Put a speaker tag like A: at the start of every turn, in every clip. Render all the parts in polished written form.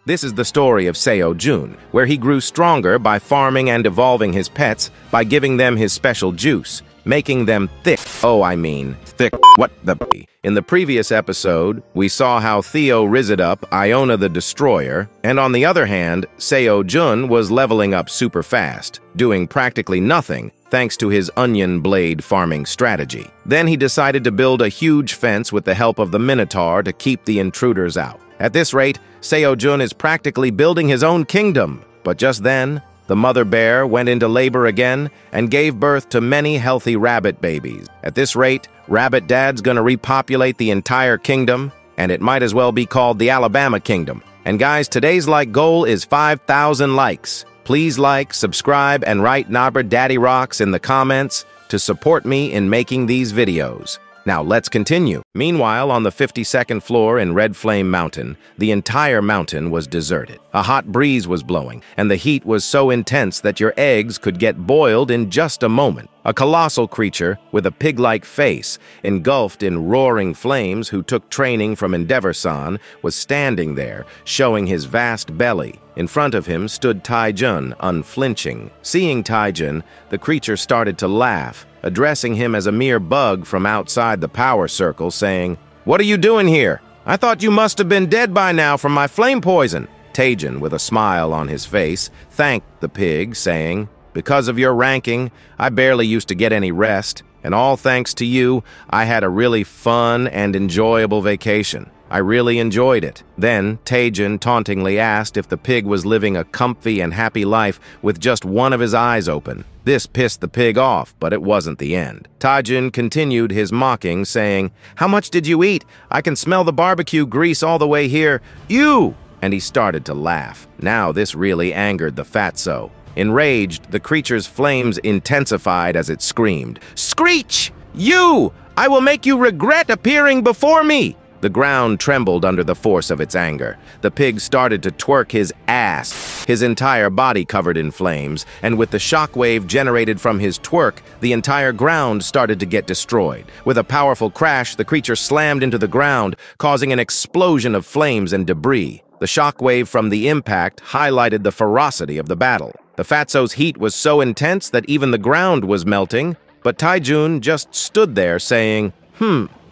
A: This is the story of Seo Jun, where he grew stronger by farming and evolving his pets by giving them his special juice, making them thick. Thick what the b. In the previous episode, we saw how Theo rizzed up Iona the Destroyer, and on the other hand, Seo Jun was leveling up super fast, doing practically nothing thanks to his onion blade farming strategy. Then he decided to build a huge fence with the help of the Minotaur to keep the intruders out. At this rate, Seo Jun is practically building his own kingdom. But just then, the mother bear went into labor again and gave birth to many healthy rabbit babies. At this rate, Rabbit Dad's gonna repopulate the entire kingdom, and it might as well be called the Alabama Kingdom. And guys, today's like goal is 5,000 likes. Please like, subscribe, and write Nabber Daddy Rocks in the comments to support me in making these videos. Now let's continue. Meanwhile, on the 52nd floor in Red Flame Mountain, the entire mountain was deserted. A hot breeze was blowing, and the heat was so intense that your eggs could get boiled in just a moment. A colossal creature with a pig-like face, engulfed in roaring flames, who took training from Endeavor-san, was standing there, showing his vast belly. In front of him stood Taijun, unflinching. Seeing Taijun, the creature started to laugh, addressing him as a mere bug from outside the power circle, saying, "What are you doing here? I thought you must have been dead by now from my flame poison." Taijun, with a smile on his face, thanked the pig, saying, "Because of your ranking, I barely used to get any rest, and all thanks to you, I had a really fun and enjoyable vacation. I really enjoyed it." Then, Taijun tauntingly asked if the pig was living a comfy and happy life with just one of his eyes open. This pissed the pig off, but it wasn't the end. Taijun continued his mocking, saying, "How much did you eat? I can smell the barbecue grease all the way here. You!" And he started to laugh. Now this really angered the fatso. Enraged, the creature's flames intensified as it screamed, "Screech! You! I will make you regret appearing before me!" The ground trembled under the force of its anger. The pig started to twerk his ass, his entire body covered in flames, and with the shockwave generated from his twerk, the entire ground started to get destroyed. With a powerful crash, the creature slammed into the ground, causing an explosion of flames and debris. The shockwave from the impact highlighted the ferocity of the battle. The fatso's heat was so intense that even the ground was melting, but Taijun just stood there saying,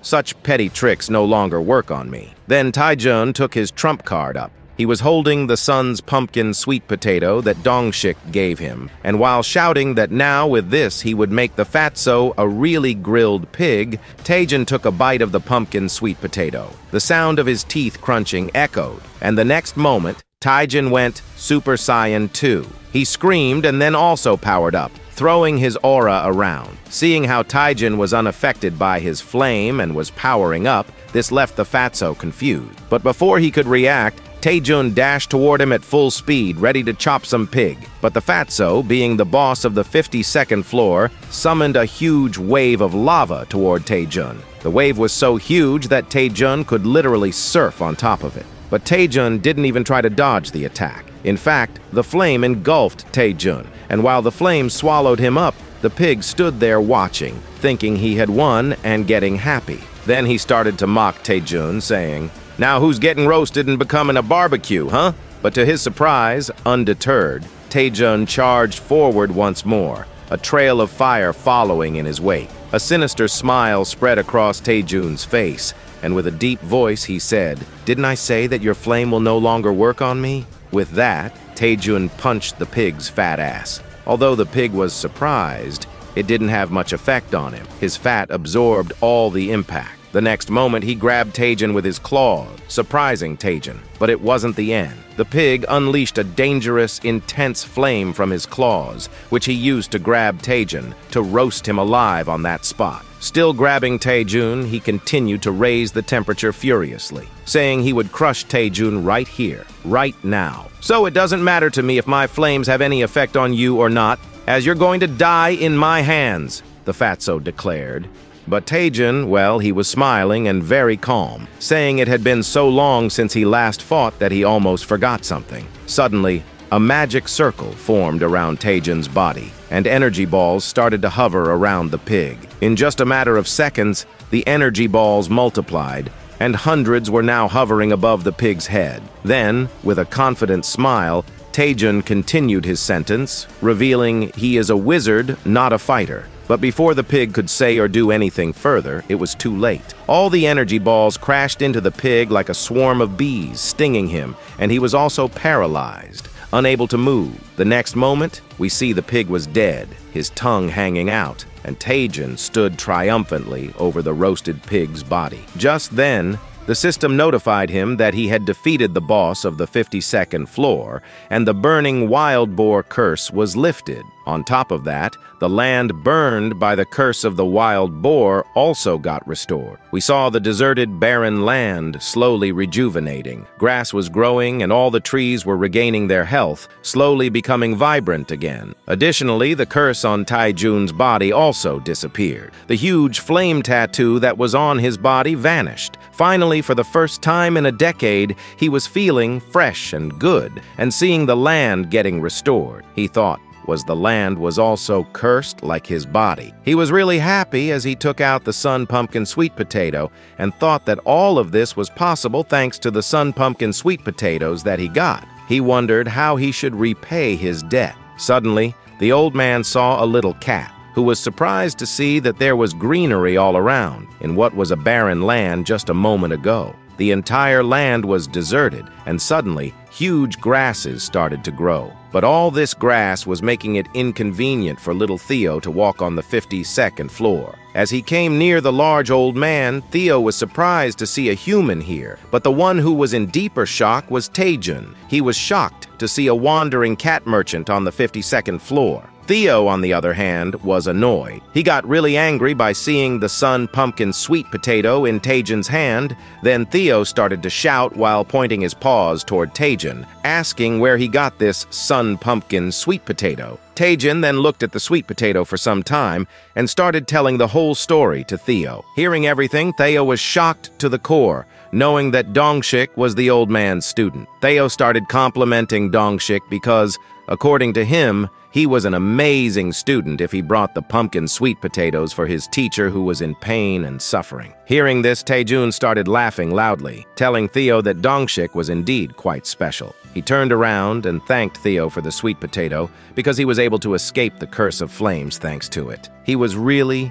A: such petty tricks no longer work on me." Then Taijun took his trump card up. He was holding the sun's pumpkin sweet potato that Dongshik gave him, and while shouting that now with this he would make the fatso a really grilled pig, Taijun took a bite of the pumpkin sweet potato. The sound of his teeth crunching echoed, and the next moment, Taijun went Super Saiyan 2. He screamed and then also powered up, throwing his aura around. Seeing how Taijun was unaffected by his flame and was powering up, this left the fatso confused. But before he could react, Taijun dashed toward him at full speed, ready to chop some pig. But the fatso, being the boss of the 52nd floor, summoned a huge wave of lava toward Taijun. The wave was so huge that Taijun could literally surf on top of it. But Taijun didn't even try to dodge the attack. In fact, the flame engulfed Taijun, and while the flame swallowed him up, the pig stood there watching, thinking he had won and getting happy. Then he started to mock Taijun, saying, "Now who's getting roasted and becoming a barbecue, huh?" But to his surprise, undeterred, Taijun charged forward once more, a trail of fire following in his wake. A sinister smile spread across Taijun's face, and with a deep voice he said, "Didn't I say that your flame will no longer work on me?" With that, Taijun punched the pig's fat ass. Although the pig was surprised, it didn't have much effect on him. His fat absorbed all the impact. The next moment, he grabbed Taijun with his claws, surprising Taijun. But it wasn't the end. The pig unleashed a dangerous, intense flame from his claws, which he used to grab Taijun, to roast him alive on that spot. Still grabbing Taijun, he continued to raise the temperature furiously, saying he would crush Taijun right here, right now. "So it doesn't matter to me if my flames have any effect on you or not, as you're going to die in my hands," the fatso declared. But Taijun, well, he was smiling and very calm, saying it had been so long since he last fought that he almost forgot something. Suddenly, a magic circle formed around Taijun's body, and energy balls started to hover around the pig. In just a matter of seconds, the energy balls multiplied, and hundreds were now hovering above the pig's head. Then, with a confident smile, Taejun continued his sentence, revealing he is a wizard, not a fighter. But before the pig could say or do anything further, it was too late. All the energy balls crashed into the pig like a swarm of bees, stinging him, and he was also paralyzed, unable to move. The next moment, we see the pig was dead, his tongue hanging out, and Taejun stood triumphantly over the roasted pig's body. Just then, the system notified him that he had defeated the boss of the 52nd floor, and the burning wild boar curse was lifted. On top of that, the land burned by the curse of the wild boar also got restored. We saw the deserted, barren land slowly rejuvenating. Grass was growing and all the trees were regaining their health, slowly becoming vibrant again. Additionally, the curse on Taejun's body also disappeared. The huge flame tattoo that was on his body vanished. Finally, for the first time in a decade, he was feeling fresh and good, and seeing the land getting restored. He thought, the land was also cursed like his body. He was really happy as he took out the Sun Pumpkin Sweet Potato and thought that all of this was possible thanks to the Sun Pumpkin Sweet Potatoes that he got. He wondered how he should repay his debt. Suddenly, the old man saw a little cat, who was surprised to see that there was greenery all around in what was a barren land just a moment ago. The entire land was deserted, and suddenly, huge grasses started to grow. But all this grass was making it inconvenient for little Theo to walk on the 52nd floor. As he came near the large old man, Theo was surprised to see a human here, but the one who was in deeper shock was Taejun. He was shocked to see a wandering cat merchant on the 52nd floor. Theo, on the other hand, was annoyed. He got really angry by seeing the Sun Pumpkin Sweet Potato in Taejun's hand. Then Theo started to shout while pointing his paws toward Taejun, asking where he got this Sun Pumpkin Sweet Potato. Taejun then looked at the sweet potato for some time and started telling the whole story to Theo. Hearing everything, Theo was shocked to the core, knowing that Dongshik was the old man's student. Theo started complimenting Dongshik because, according to him, he was an amazing student if he brought the pumpkin sweet potatoes for his teacher who was in pain and suffering. Hearing this, Taejun started laughing loudly, telling Theo that Dongshik was indeed quite special. He turned around and thanked Theo for the sweet potato because he was able to escape the curse of flames thanks to it. He was really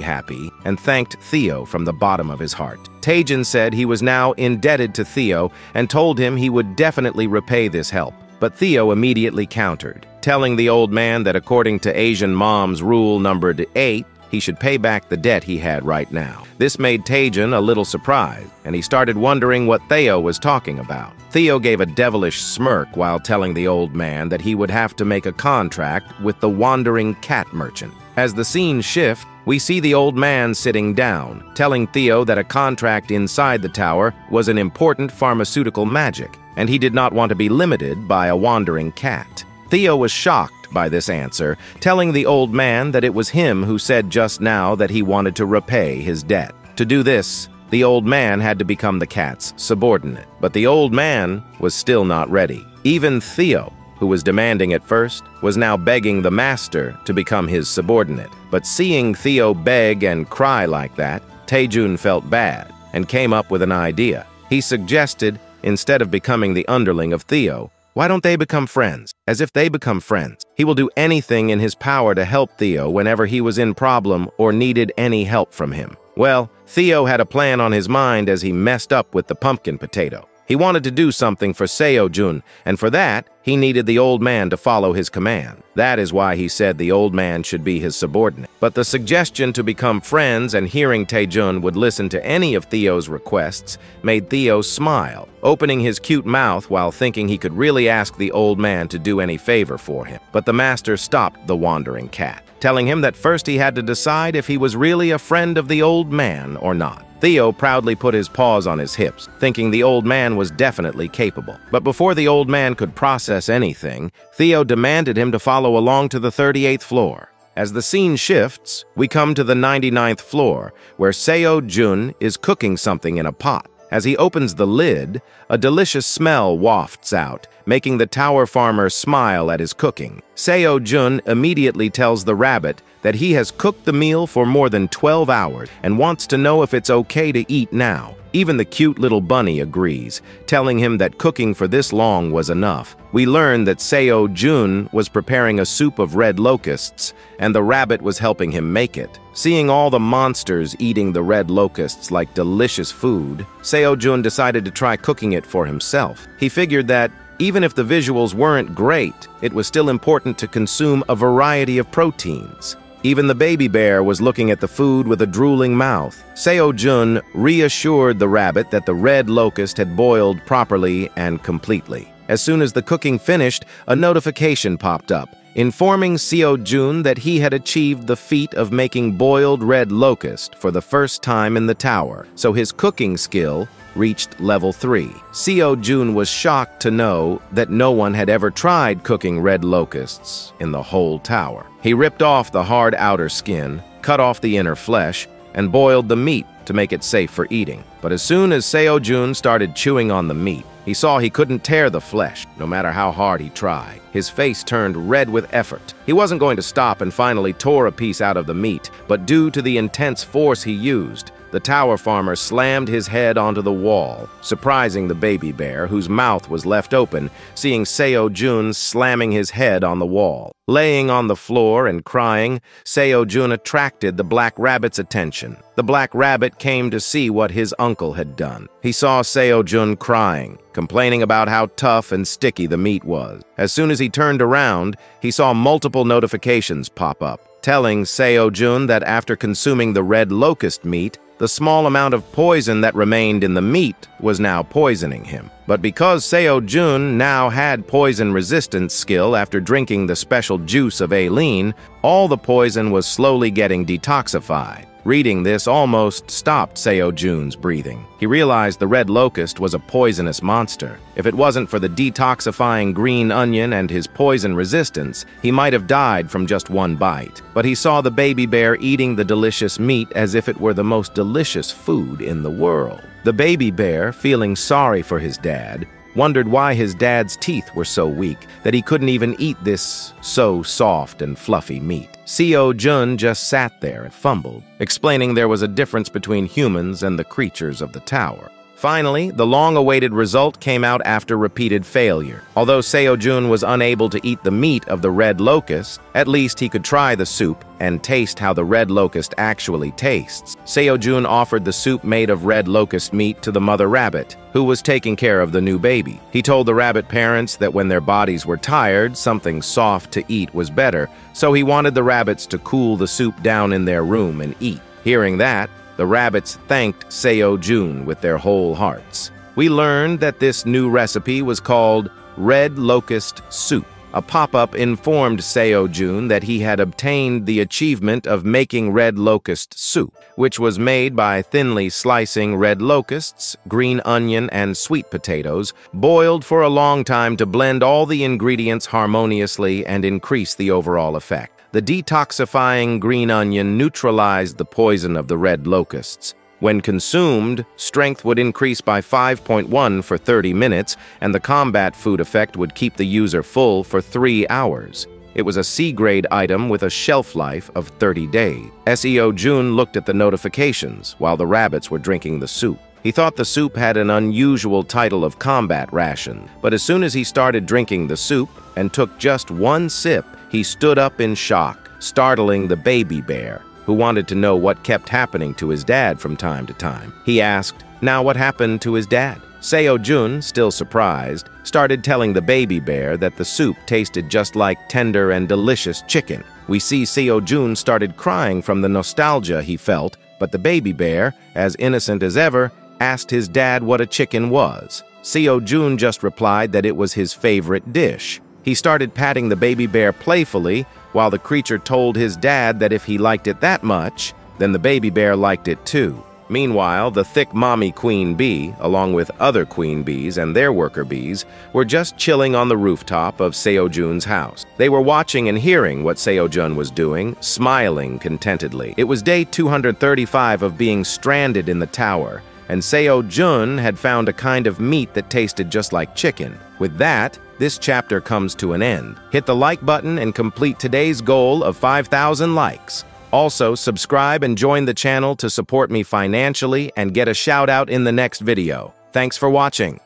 A: happy and thanked Theo from the bottom of his heart. Taejun said he was now indebted to Theo and told him he would definitely repay this help. But Theo immediately countered, telling the old man that according to Asian mom's rule numbered 8, he should pay back the debt he had right now. This made Taejun a little surprised, and he started wondering what Theo was talking about. Theo gave a devilish smirk while telling the old man that he would have to make a contract with the wandering cat merchant. As the scene shifts, we see the old man sitting down, telling Theo that a contract inside the tower was an important pharmaceutical magic, and he did not want to be limited by a wandering cat. Theo was shocked by this answer, telling the old man that it was him who said just now that he wanted to repay his debt. To do this, the old man had to become the cat's subordinate. But the old man was still not ready. Even Theo, who was demanding at first, was now begging the master to become his subordinate. But seeing Theo beg and cry like that, Taejun felt bad and came up with an idea. He suggested, instead of becoming the underling of Theo, why don't they become friends? As if they become friends, he will do anything in his power to help Theo whenever he was in problem or needed any help from him. Well, Theo had a plan on his mind as he messed up with the pumpkin potato. He wanted to do something for Seo-jun, and for that, he needed the old man to follow his command. That is why he said the old man should be his subordinate. But the suggestion to become friends and hearing Taejun would listen to any of Theo's requests made Theo smile, opening his cute mouth while thinking he could really ask the old man to do any favor for him. But the master stopped the wandering cat, telling him that first he had to decide if he was really a friend of the old man or not. Theo proudly put his paws on his hips, thinking the old man was definitely capable. But before the old man could process anything, Theo demanded him to follow along to the 38th floor. As the scene shifts, we come to the 99th floor, where Seo-jun is cooking something in a pot. As he opens the lid, a delicious smell wafts out, making the tower farmer smile at his cooking. Seo-jun immediately tells the rabbit that he has cooked the meal for more than 12 hours and wants to know if it's okay to eat now. Even the cute little bunny agrees, telling him that cooking for this long was enough. We learn that Seo-jun was preparing a soup of red locusts, and the rabbit was helping him make it. Seeing all the monsters eating the red locusts like delicious food, Seo-jun decided to try cooking it for himself. He figured that even if the visuals weren't great, it was still important to consume a variety of proteins. Even the baby bear was looking at the food with a drooling mouth. Seo-jun reassured the rabbit that the red locust had boiled properly and completely. As soon as the cooking finished, a notification popped up, informing Seo-jun that he had achieved the feat of making boiled red locust for the first time in the tower, so his cooking skill reached level 3. Seo-jun was shocked to know that no one had ever tried cooking red locusts in the whole tower. He ripped off the hard outer skin, cut off the inner flesh, and boiled the meat to make it safe for eating. But as soon as Seo-jun started chewing on the meat, he saw he couldn't tear the flesh, no matter how hard he tried. His face turned red with effort. He wasn't going to stop and finally tore a piece out of the meat, but due to the intense force he used, the tower farmer slammed his head onto the wall, surprising the baby bear, whose mouth was left open, seeing Seo-jun slamming his head on the wall. Laying on the floor and crying, Seo-jun attracted the black rabbit's attention. The black rabbit came to see what his uncle had done. He saw Seo-jun crying, complaining about how tough and sticky the meat was. As soon as he turned around, he saw multiple notifications pop up, telling Seo-jun that after consuming the red locust meat, the small amount of poison that remained in the meat was now poisoning him. But because Seo-jun now had poison resistance skill after drinking the special juice of Aileen, all the poison was slowly getting detoxified. Reading this almost stopped Seo-jun's breathing. He realized the red locust was a poisonous monster. If it wasn't for the detoxifying green onion and his poison resistance, he might have died from just one bite. But he saw the baby bear eating the delicious meat as if it were the most delicious food in the world. The baby bear, feeling sorry for his dad, wondered why his dad's teeth were so weak that he couldn't even eat this so soft and fluffy meat. Seo-jun just sat there and fumbled, explaining there was a difference between humans and the creatures of the tower. Finally, the long-awaited result came out after repeated failure. Although Seo-jun was unable to eat the meat of the red locust, at least he could try the soup and taste how the red locust actually tastes. Seo-jun offered the soup made of red locust meat to the mother rabbit, who was taking care of the new baby. He told the rabbit parents that when their bodies were tired, something soft to eat was better, so he wanted the rabbits to cool the soup down in their room and eat. Hearing that, the rabbits thanked Seo-jun with their whole hearts. We learned that this new recipe was called Red Locust Soup. A pop-up informed Seo-jun that he had obtained the achievement of making red locust soup, which was made by thinly slicing red locusts, green onion, and sweet potatoes, boiled for a long time to blend all the ingredients harmoniously and increase the overall effect. The detoxifying green onion neutralized the poison of the red locusts. When consumed, strength would increase by 5.1 for 30 minutes, and the combat food effect would keep the user full for 3 hours. It was a C-grade item with a shelf life of 30 days. Seo-jun looked at the notifications while the rabbits were drinking the soup. He thought the soup had an unusual title of combat ration, but as soon as he started drinking the soup and took just one sip, he stood up in shock, startling the baby bear, who wanted to know what kept happening to his dad from time to time. He asked, "Now what happened to his dad?" Seo-jun, still surprised, started telling the baby bear that the soup tasted just like tender and delicious chicken. We see Seo-jun started crying from the nostalgia he felt, but the baby bear, as innocent as ever, asked his dad what a chicken was. Seo-jun just replied that it was his favorite dish. He started patting the baby bear playfully, while the creature told his dad that if he liked it that much, then the baby bear liked it too. Meanwhile, the thick mommy queen bee, along with other queen bees and their worker bees, were just chilling on the rooftop of Seo-jun's house. They were watching and hearing what Seo-jun was doing, smiling contentedly. It was day 235 of being stranded in the tower, and Seo-jun had found a kind of meat that tasted just like chicken. With that, this chapter comes to an end. Hit the like button and complete today's goal of 5,000 likes. Also, subscribe and join the channel to support me financially and get a shout out in the next video. Thanks for watching.